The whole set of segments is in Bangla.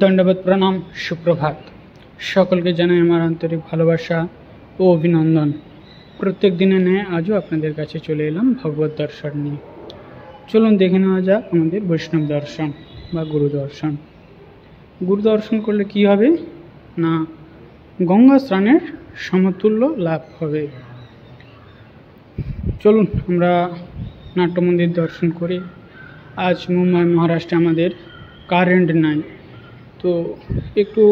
দণ্ডবত প্রণাম, সুপ্রভাত। সকলকে জানাই আমার আন্তরিক ভালোবাসা ও অভিনন্দন। প্রত্যেক দিনে ন্যায় আজও আপনাদের কাছে চলে এলাম ভগবত দর্শন নিয়ে। চলুন দেখে নেওয়া যাক আমাদের বৈষ্ণব দর্শন বা গুরু দর্শন। গুরু দর্শন করলে কি হবে না, গঙ্গা স্নানের সমতুল্য লাভ হবে। চলুন আমরা নাট্য মন্দির দর্শন করি। আজ মুম্বাই মহারাষ্ট্রে আমাদের কারেন্ট নাই, তো একটু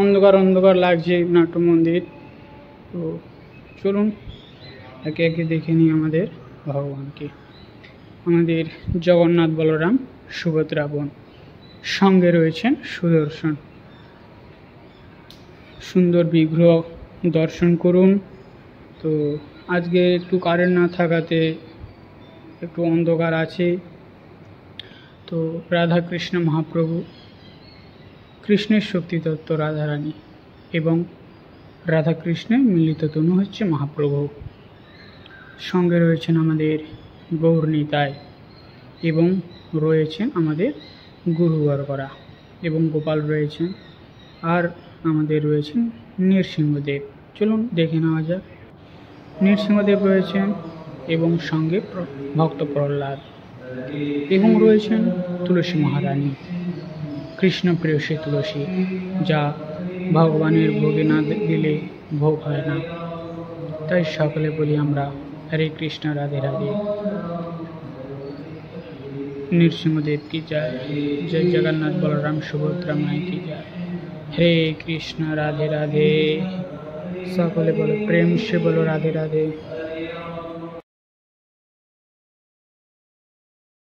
অন্ধকার লাগছে নাট্য মন্দির। তো চলুন একে একে দেখে নিই আমাদের ভগবানকে। আমাদের জগন্নাথ, বলরাম, সুভদ্রা বোন, সঙ্গে রয়েছেন সুদর্শন। সুন্দর বিগ্রহ দর্শন করুন। তো আজকে একটু কারেন্ট না থাকাতে একটু অন্ধকার আছে। তো রাধা কৃষ্ণ মহাপ্রভু, কৃষ্ণের শক্তিতত্ত্ব রাধারানী এবং রাধাকৃষ্ণের মিলিত তনু হচ্ছে মহাপ্রভু। সঙ্গে রয়েছেন আমাদের গৌর নিতাই এবং রয়েছেন আমাদের গুরুবরগরা এবং গোপাল রয়েছেন, আর আমাদের রয়েছেন নৃসিংহদেব। চলুন দেখে নেওয়া যাক। নৃসিংহদেব রয়েছেন এবং সঙ্গে ভক্ত প্রহ্লাদ, এবং রয়েছেন তুলসী মহারানী, কৃষ্ণ প্রেয়সী তুলসী, যা ভগবানের ভোগে না দিলে ভোগ হয় না। তাই সকলে বলি আমরা হরে কৃষ্ণ, রাধে রাধে। নৃসিংহদেব কি জয়, জয় জগন্নাথ, বলরাম, সুভদ্রা মাই কি জয়। হরে কৃষ্ণ, রাধে রাধে। সকলে বলো, প্রেম সে বলো রাধে রাধে।